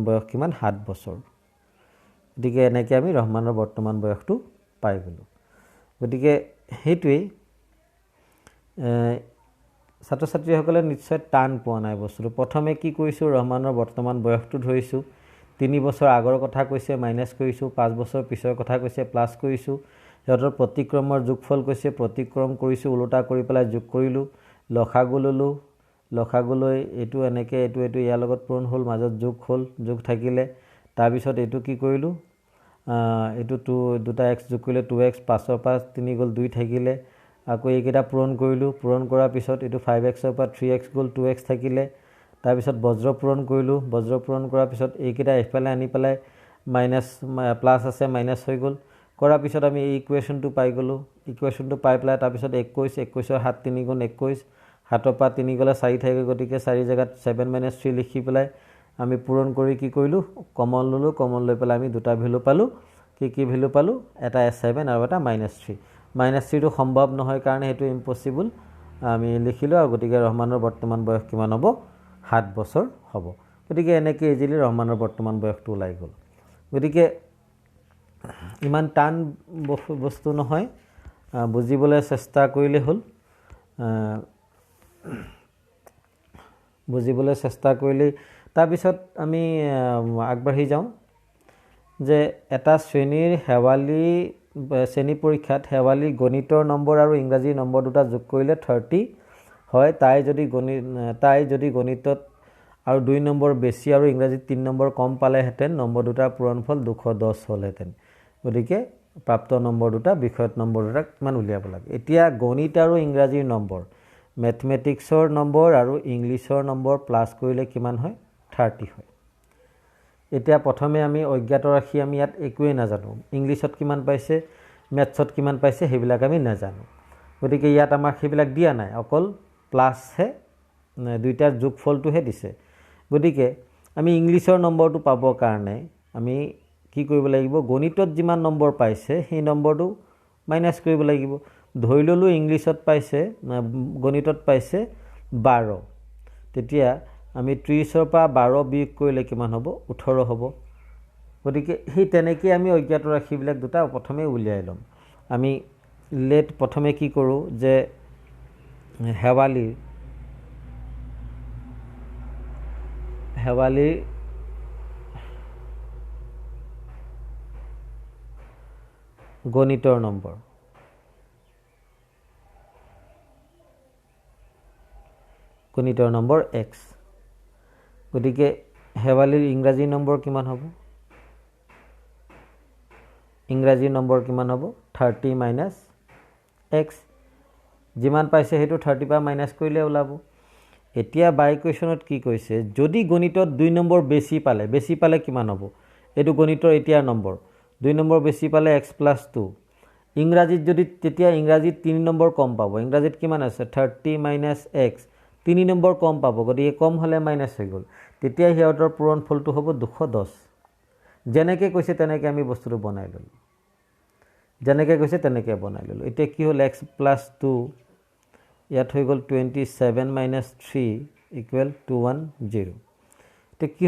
বয়স কিমান 7 বছৰ গতিকে এনেকৈ আমি ৰহমানৰ বৰ্তমান বয়সটো পাই গলো গতিকে হেতুই ছাত্ৰ ছাত্ৰীসকলে নিশ্চয় টান পোৱা নাই বস্তুটো প্ৰথমে কি কৰিছোঁ ৰহমানৰ বৰ্তমান বয়সটো ধৰিছোঁ 3 বছৰ আগৰ কথা কৈছে মাইনাছ কৰিছোঁ 5 বছৰ পিছৰ কথা কৈছে প্লাছ কৰিছোঁ সিহঁতৰ প্ৰতিক্ৰমৰ যোগফল কৈছে প্ৰতিক্ৰম কৰিছোঁ উলটা কৰি পেলাই যোগ কৰিলোঁ লসাগু ললোঁ লসাগুলৈ এইটো এনেকৈ এইটো ইয়াৰ লগত পূৰণ হ'ল মাজত যোগ থাকিলে তাৰপিছত এইটো কি কৰিলোঁ এইটো 2 x যোগ কৰিলে 2x 5 পৰা 3 গ'ল 2 থাকিলে আকৌ এইকেইটা পূৰণ কৰিলোঁ পূৰণ কৰাৰ পিছত এইটো 5x পৰা 3x গ'ল 2x থাকিলে তাৰপিছত বজ্ৰ পূৰণ কৰিলোঁ বজ্ৰ পূৰণ কৰাৰ পিছত এইকেইটা এফালে আনি পেলাই মাইনাছ প্লাছ আছে মাইনাছ হৈ গ'ল কৰাৰ পিছত আমি এই ইকুৱেশ্যনটো পাই গ'লোঁ ইকুৱেশ্যনটো পাই পেলাই তাৰপিছত 21 7 3 গুণ 21 7 পৰা 3 গ'লে 4 থাকে গতিকে 4 জেগাত 7 - 3 লিখি পেলাই আমি পূৰণ কৰি কি কৰিলোঁ কমন ললোঁ কমন লৈ পেলাই আমি দুটা ভ্যালু পালোঁ কি ভ্যালু পালোঁ এটা s7 আৰু এটা -3 -3টো সম্ভৱ নহয় কাৰণে সেইটো ইম্পসিবল আমি লিখিলোঁ আৰু গতিকে ৰহমানৰ বৰ্তমান বয়স কিমান হ'ব 7 বছৰ হ'ব গতিকে এনেকৈ ইজিলি ৰহমানৰ বৰ্তমান বয়সটো ওলাই গ'ল গতিকে ইমান টান বস্তু নহয় বুজিবলৈ চেষ্টা কৰিলে হ'ল বুজিবলৈ চেষ্টা কৰিলে তাৰপিছত আমি আগবাঢ়ি যাওঁ যে এটা শ্ৰেণীৰ শ্ৰেণী পৰীক্ষাত হেৱালি গণিতৰ নম্বৰ আৰু ইংৰাজী নম্বৰ দুটা যোগ কৰিলে 30 হয় তাই যদি গণিতত আৰু 2 নম্বৰ বেছি আৰু ইংৰাজীত 3 নম্বৰ কম পালেহেঁতেন নম্বৰ দুটাৰ পূৰণফল 210 হ'লহেঁতেন গতিকে প্ৰাপ্ত নম্বৰ দুটা বিষয়ত নম্বৰ দুটা কিমান উলিয়াব লাগে এতিয়া গণিত আৰু ইংৰাজীৰ নম্বৰ মেথমেটিক্সৰ নম্বৰ আৰু ইংলিছৰ নম্বৰ প্লাছ কৰিলে কিমান হয় 30 হয় এতিয়া প্ৰথমে আমি অজ্ঞাত ৰাখি আমি ইয়াত একোৱে নাজানো ইংলিছত কিমান পাইছে মেথছত কিমান পাইছে সেইবিলাক আমি নাজানো গতিকে ইয়াত আমাৰ সেইবিলাক দিয়া নাই অকল প্লাছহে দুইটাৰ যোগফলটোহে দিছে গতিকে আমি ইংলিছৰ নম্বৰটো পাবৰ কাৰণে আমি কি কৰিব লাগিব গণিতত যিমান নম্বৰ পাইছে সেই নম্বৰটো মাইনাছ কৰিব লাগিব ধৰি ললোঁ ইংলিছত পাইছে গণিতত পাইছে 12 তেতিয়া আমি 30 পৰা 12 বিয়োগ কৰিলে কিমান হ'ব 18 হ'ব গতিকে সেই তেনেকৈ আমি অজ্ঞাত ৰাশিবিলাক দুটা প্ৰথমে উলিয়াই ল'ম আমি প্ৰথমে কি কৰোঁ যে হেৱালিৰ গণিতৰ নম্বৰ x গতিকে হেৱালিৰ ইংৰাজী নম্বৰ কিমান হ'ব ইংৰাজী নম্বৰ কিমান হ'ব 30 - x যিমান পাইছে সেইটো 30 পৰা মাইনাছ কৰিলে ওলাব এতিয়া বাই কুৱেশ্যনত কি কৈছে যদি গণিতত 2 নম্বৰ বেছি পালে কিমান হ'ব এইটো গণিতৰ এতিয়াৰ নম্বৰ 2 নম্বৰ বেছি পালে x + 2 ইংৰাজীত যদি তেতিয়া ইংৰাজীত 3 নম্বৰ কম পাব ইংৰাজীত কিমান আছে 30 - x 3 নম্বৰ কম পাব গতিকে কম হ'লে মাইনাছ হৈ গ'ল তেতিয়া সিহঁতৰ পূৰণ ফলটো হ'ব 210 যেনেকৈ কৈছে তেনেকৈ আমি বস্তুটো বনাই ল'লোঁ এতিয়া কি হ'ল x + 2 ইয়াত হৈ গ'ল 27 - 3 = 210 এতিয়া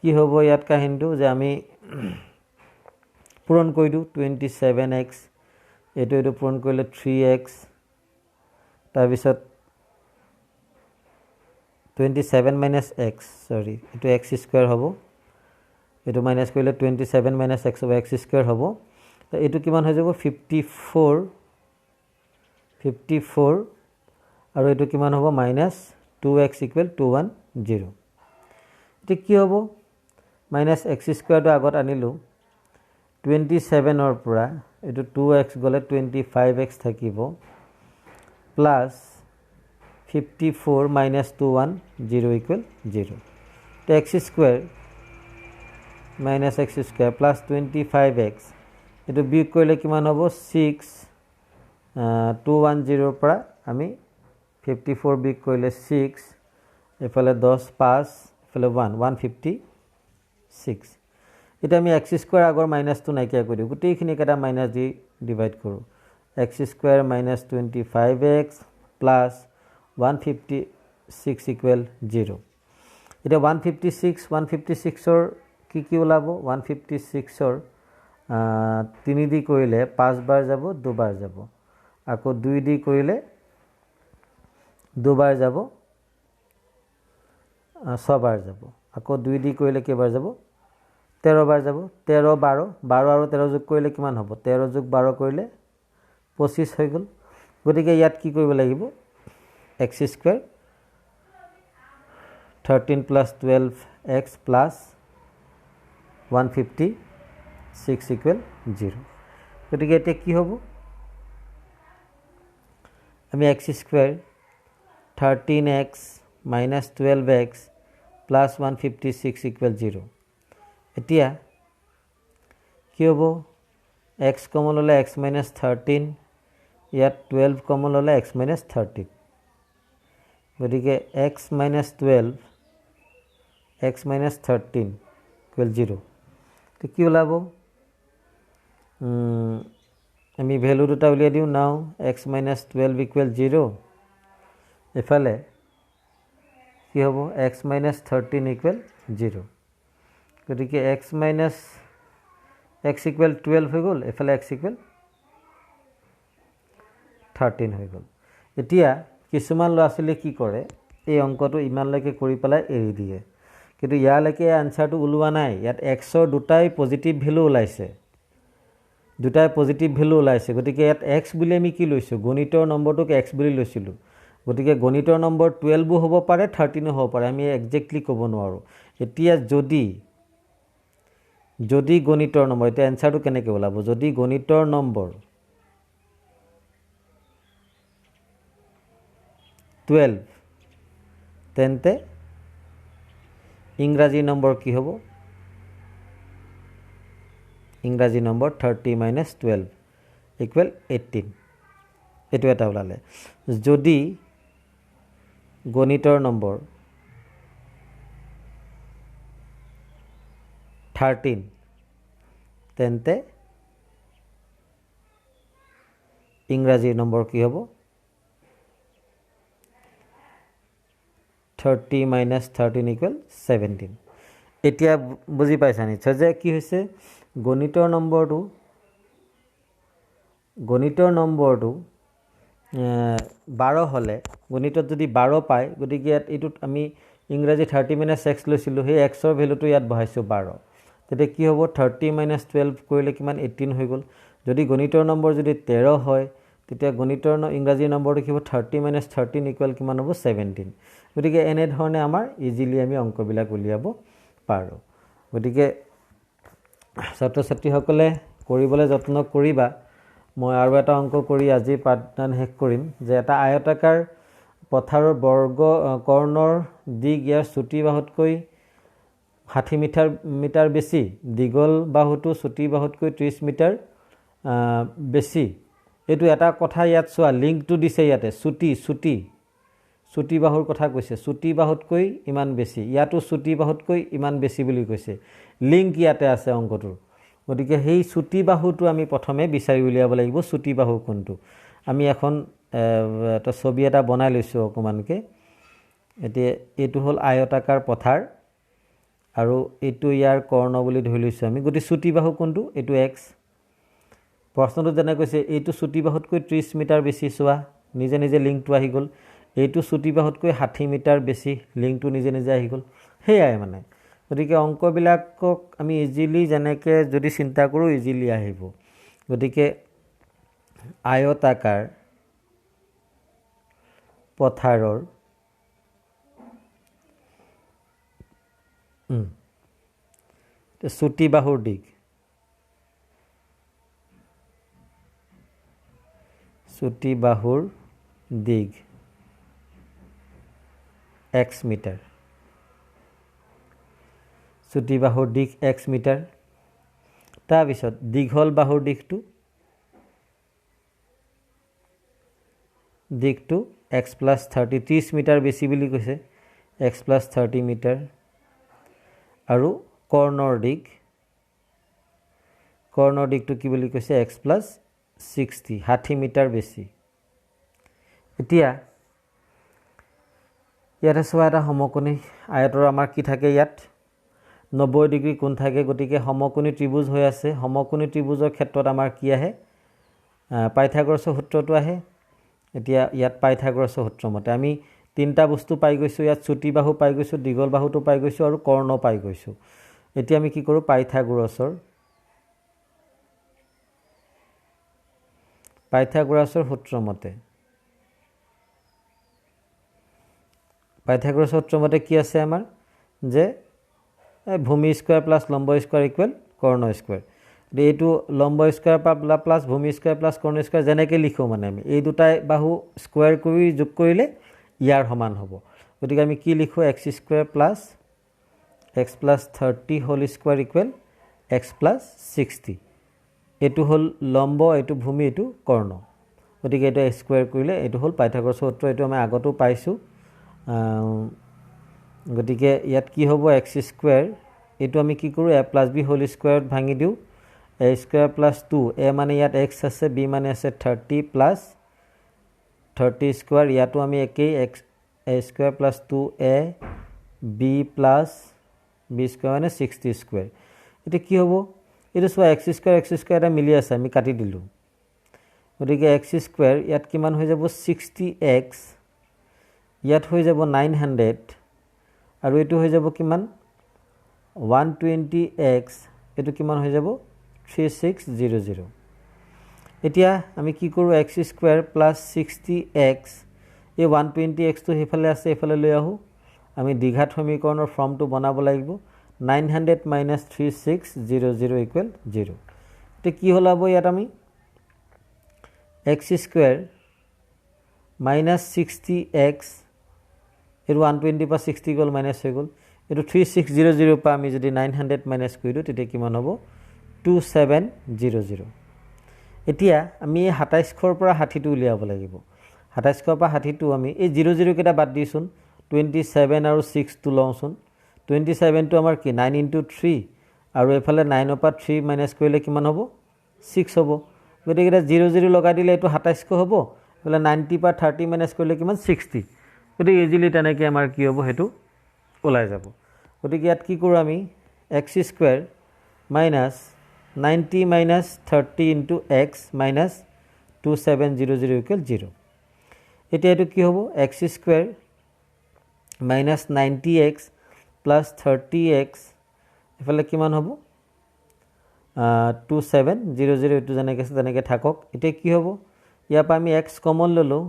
কি হ'ব ইয়াত কাহিনীটো যে আমি পূৰণ কৰি দিওঁ 27x এইটো পূৰণ কৰিলে 3x তাৰপিছত 27 - x এইটো x² হ'ব এইটো মাইনাছ কৰিলে 27 - x হ'ব x² হ'ব এইটো কিমান হৈ যাব 54 আৰু এইটো কিমান হ'ব -2x = 210 এতিয়া কি হ'ব -x² আগত আনিলোঁ 27 পৰা এইটো 2x গ'লে 25x থাকিব plus 54 - 210 = 0 x² -x² plus 25x এইটো বিয়োগ কৰিলে কিমান হ'ব 6 210 পৰা আমি 54 বিয়োগ কৰিলে 6 এফালে 10 5 এফালে 156 এতিয়া আমি x² আগৰ মাইনাছটো নাইকিয়া কৰি দিওঁ গোটেইখিনিক এটা মাইনাছ দি ডিভাইড কৰোঁ x² - 25x প্লাছ 156 = 0 এতিয়া 156ৰ কি ওলাব 156ৰ 3 দি কৰিলে 5 বাৰ যাব 2 বাৰ যাব আকৌ 2 দি কৰিলে দুবাৰ যাব 6 বাৰ যাব আকৌ 2 দি কৰিলে কেইবাৰ যাব 13 বাৰ যাব 13 12 12 আৰু 13 যোগ কৰিলে কিমান হ'ব 13 যোগ 12 কৰিলে 25 হৈ গ'ল গতিকে ইয়াত কি কৰিব লাগিব x square 13 plus 12x plus 156 equal 0 গতিকে এটা কি হ'ব আমি x square 13x minus 12x plus 156 equal 0 এতিয়া কি হ'ব x কমন ললে x minus 13 ইয়াত 12 কমন ললে x minus 13 গতিকে x minus 12 x minus 13 equal 0 তো কি ওলাব আমি ভ্যালু দুটা উলিয়াই দিও নাও x minus 12 equal 0 এফালে কি হ'ব x minus 13 equal 0 গতিকে x minus x equal 12 হৈ গ'ল এফালে x equal 13 হৈ গ'ল এতিয়া কিছুমান ল'ৰাছলি কি কৰে এই অংকটো ইমানলৈকে কৰি পেলাই এৰি দিয়ে কিন্তু ইয়ালৈকে আনসাৰটো উলোৱা নাই ইয়াত x ৰ দুটাই পজিটিভ ভ্যালু ওলাইছে গতিকে ইয়াত x বুলি আমি কি লৈছো গণিতৰ নম্বৰটোক x বুলি লৈছিলো গতিকে গণিতৰ নম্বৰ 12 হ'ব পাৰে 13 হ'ব পাৰে আমি এক্সাক্টলি ক'ব নোৱাৰো এতিয়া যদি গণিতৰ নম্বৰ এটা আনসাৰটো কেনেকৈ ওলাব যদি গণিতৰ নম্বৰ 12 তেন্তে ইংৰাজী নম্বৰ কি হ'ব ইংৰাজী নম্বৰ 30 minus 12 equal 18 এটো এটা ওলালে যদি গণিতৰ নম্বৰ 13 তেন্তে ইংৰাজী নম্বৰ কি হ'ব 30 minus 13 equal 17 এতিয়া বুজি পাইছা নিশ্চয় যে কি হৈছে গণিতৰ নম্বৰটো 12 হলে গণিতত যদি 12 পায় গতিকে ইয়াত এটুত আমি ইংৰাজী 30 minus x লৈছিলো সেই x ৰ ভ্যালুটো ইয়াত বহাইছো 12 তেতিয়া কি হ'ব 30 minus 12 কৰিলে কিমান 18 হৈ গ'ল যদি গণিতৰ নম্বৰ যদি 13 হয় তেতিয়া গণিতৰ ইংৰাজী নম্বৰটো কি হ'ব 30 minus 13 equal কিমান হ'ব 17 গতিকে এনে ধৰণে আমাৰ ইজিলি আমি অংকবিলাক উলিয়াব পাৰো গতিকে ছাত্ৰ ছাত্ৰীসকলে কৰিবলৈ যত্ন কৰিবা মই আৰু এটা অংক কৰি আজি পাঠদান শেষ কৰিম যে এটা আয়তাকাৰ পথাৰৰ বৰ্গ কৰ্ণৰ দিগ ইয়াৰ চুটি বাহুতকৈ 60 মিটাৰ বেছি দীঘল বাহুটো চুটি বাহুতকৈ 30 মিটাৰ বেছি এটো এটা কথা ইয়াত চোৱা লিংকটো দিছে ইয়াতে চুটি বাহুৰ কথা কৈছে চুটি বাহুতকৈ ইমান বেছি ইয়াতো চুটি বাহুতকৈ ইমান বেছি বুলি কৈছে লিংক ইয়াতে আছে অংকটোৰ গতিকে সেই চুটি বাহুটো আমি প্ৰথমে বিচাৰি উলিয়াব লাগিব চুটি বাহু কোনটো আমি এখন এটা ছবি এটা বনাই লৈছো অকমানকে এতিয়া এটো হল আয়তাকাৰ পথাৰ আৰু এটো ইয়াৰ কৰ্ণ বুলি ধৰি লৈছো আমি গতি চুটি বাহু কোনটো এটো x প্ৰশ্নটো জানা কৈছে এটো চুটি বাহুতকৈ 30 মিটাৰ বেছি চোৱা নিজে নিজে লিংকটো আহি গল এইটো চুটি বাহুতকৈ 60 মিটাৰ বেছি লিংকটো নিজে নিজে আহি গল হেয়াই মানে গতিকে অংকবিলাকক আমি ইজিলি জেনেকে যদি চিন্তা কৰো ইজিলি আহিব গতিকে আয়তাকাৰ পথাৰৰ চুটি বাহুৰ দিগ x মিটাৰ চুটি বাহুৰ দিগ x মিটাৰ তাৰ পিছত দীঘল বাহুৰ দিগটো x plus 30 মিটাৰ বেছি বুলি কৈছে x plus 30 মিটাৰ আৰু কৰ্ণৰ দিগটো কি বুলি কৈছে x plus 60 মিটাৰ বেছি এতিয়া ইয়াত আছে এটা সমকোণী আয়তৰ আমাৰ কি থাকে ইয়াত 90 ডিগ্ৰী কোণ থাকে গতিকে সমকোণী ত্ৰিভুজ হৈ আছে সমকোণী ত্ৰিভুজৰ ক্ষেত্ৰত আমাৰ কি আহে পাইথাগোৰাছৰ সূত্ৰটো আহে এতিয়া ইয়াত পাইথাগোৰাছৰ সূত্ৰ মতে আমি তিনটা বস্তু পাই গৈছো ইয়াত চুটি বাহু পাই গৈছো দীঘল বাহুটো পাই গৈছো আৰু কৰ্ণ পাই গৈছো এতিয়া আমি কি কৰো পাইথাগোৰাছৰ সূত্ৰ মতে কি আছে আমাৰ যে ভূমি স্কয়াৰ প্লাস লম্ব স্কয়াৰ ইকুৱেল কৰ্ণ স্কয়াৰ এইটো লম্ব স্কয়াৰ প্লাস ভূমি স্কয়াৰ প্লাস কৰ্ণ স্কয়াৰ যেনেকৈ লিখো মানে আমি এই দুটাই বাহু স্কয়াৰ কৰি যোগ কৰিলে ইয়াৰ সমান হ'ব গতিকে আমি কি লিখো x square plus x plus 30 whole square equal x plus 60 এটো হল লম্ব এটো ভূমি এটো কৰ্ণ গতিকে এটা স্কয়াৰ কৰিলে এটো হল পাইথাগোৰাছৰ সূত্ৰ এটো আমি আগতো পাইছো গতিকে ইয়াত কি হ'ব x স্কয়াৰ এটো আমি কি কৰো a + b হোল স্কয়াৰত ভাঙি দিও a স্কয়াৰ প্লাস 2 a মানে ইয়াত x আছে b মানে আছে 30 প্লাস 30 স্কয়াৰ ইয়াতো আমি একেই x a square plus 2a b plus b square মানে 60 স্কয়াৰ এটা কি হ'ব এটা সো x স্কয়াৰ এটা মিলি আছে আমি কাটি দিলু গতিকে x স্কয়াৰ ইয়াত কিমান হৈ যাব 60x ইয়াত হৈ যাব 900 আৰু এটো হৈ যাব কিমান 120x এটো কিমান হৈ যাব 3600 এতিয়া আমি কি কৰো x স্কয়াৰ প্লাস 60x এই 120x তো হেফালে আছে এফালে লৈ আহো আমি দ্বিঘাত সমীকৰণৰ ফৰ্মটো বনাব লাগিব 900 - 3600 ইকুৱেল 0 তে কি হলাব ইয়াত আমি x স্কয়াৰ minus 60x এটো 120 পা 60 গল মাইনাস হৈ গল এটো 3600 পা আমি যদি 900 মাইনাস কইৰো তেতে কিমান হ'ব 2700 এতিয়া আমি 27 ৰ পৰা 60 টো উলিয়াব লাগিব 27 ৰ পৰা 60 টো আমি এই 00 কেটা বাদ দিছোন 27 আৰু 6 টো লওঁছোন 27 টো আমাৰ কি 9 * 3 আৰু এফালে 9 ৰ পৰা 3 মাইনাস কৰিলে কিমান হ'ব 6 হ'ব গতিকে 00 লগাই দিলে এটো 27 হ'ব বলে 90 পা 30 মাইনাস কৰিলে কিমান 60 গতিকে ইজিলি তেনেকে আমাৰ কি হ'ব হেতু ওলাই যাব গতিকে ইয়াত কি কৰো আমি x square minus 90 minus 30 into x minus 2700 equal 0 এটা এটো কি হ'ব x square minus 90x plus 30x এফালে কিমান হ'ব 2700 এটো জানেকে আছে তেনেকে থাকক এটা কি হ'ব ইয়া পা আমি x কমন ললো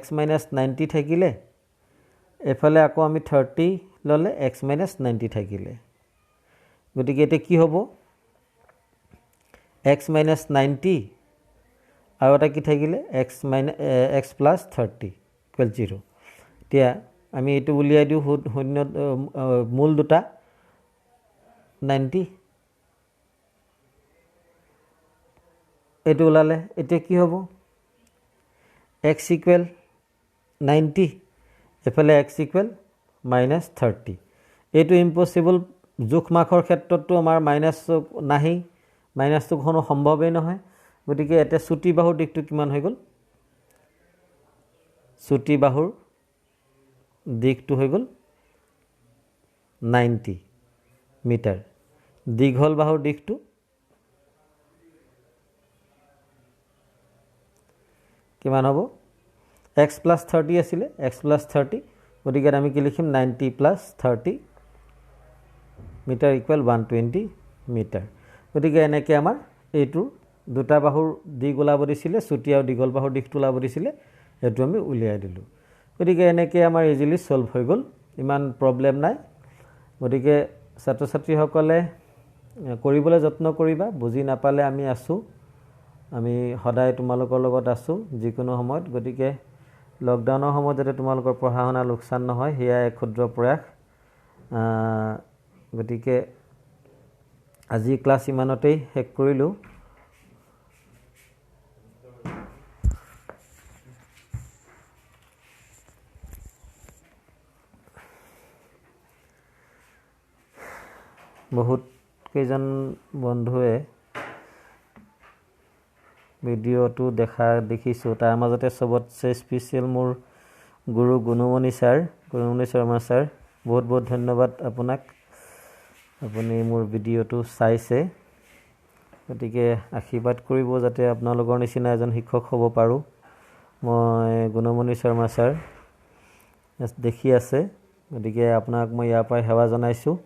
x minus 90 থাকিলে এফালে আকৌ আমি 30 ললে x minus 90 থাকিলে গতিকে এটা কি হ'ব x minus 90 আৰু এটা কি থাকিলে x plus 30 equal 0 তিয়া আমি এটো উলিয়াই দিও শূন্য মূল দুটা 90 এটো ওলালে এটা কি হ'ব x equal 90 এফালে x equal minus 30 এটো ইম্পসিবল জোখ মাখৰ ক্ষেত্ৰটো আমাৰ মাইনাস নাহি মাইনাস তো কোনো সম্ভৱই নহয় গতিকে এটা চুটি বাহুৰ দিকটো কিমান হৈ গল চুটি বাহুৰ দিকটো হৈ গল 90 মিটাৰ দীঘল বাহুৰ দিকটো কিমান হ'ব x plus 30 আছিল x plus 30 গতিকে আমি কি লিখিম 90 plus 30 মিটাৰ ইকুৱেল 120 মিটাৰ গতিকে এনেকে আমাৰ এইটো দুটা বাহুৰ দিক ওলাব দিছিলে চুটি আৰু দীঘল বাহুৰ দিকটো ওলাব দিছিলে এটো আমি উলিয়াই দিলো গতিকে এনেকে আমাৰ ইজিলি সলভ হৈ গল ইমান প্ৰবলেম নাই গতিকে ছাত্ৰ ছাত্ৰী সকলে কৰিবলৈ যত্ন কৰিবা বুজি নাপালে আমি আছো আমি সদায় তোমালোকৰ লগত আছো যিকোনো সময়ত গতিকে লকডাউনৰ সময়ত যাতে তোমালোকৰ পঢ়া শুনা লোকসান নহয় হিয়া এক ক্ষুদ্ৰ প্ৰয়াস গতিকে আজি ক্লাস ইমানতেই শেষ কৰিলো বহুত কেজন বন্ধুৱে ভিডিওটো দেখিছো তাৰ মাজতে সবতছে স্পেশাল মোৰ গুৰু গুণমণি শৰ্মা স্যাৰ বহুত বহুত ধন্যবাদ আপোনাক আপুনি মোৰ ভিডিওটো চাইছে গতিকে আশীৰ্বাদ কৰিব যাতে আপোনালোকৰ নিচিনা এজন শিক্ষক হ'ব পাৰোঁ। মই গুণমণি শৰ্মা ছাৰ দেখি আছে, গতিকে আপোনাক মই ইয়াৰ পৰাই সেৱা জনাইছোঁ।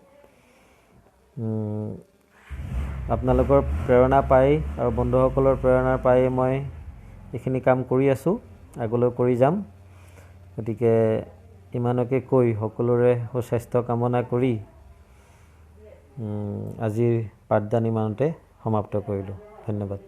আপোনালোকৰ প্ৰেৰণা পাই আৰু বন্ধুসকলৰ প্ৰেৰণা পাই মই এইখিনি কাম কৰি আছোঁ, আগলৈ কৰি যাম। গতিকে ইমানকে কৈ সকলোৰে সুস্বাস্থ্য কামনা কৰি আজিৰ পাঠদান ইমানতে সমাপ্ত কৰিলোঁ। ধন্যবাদ।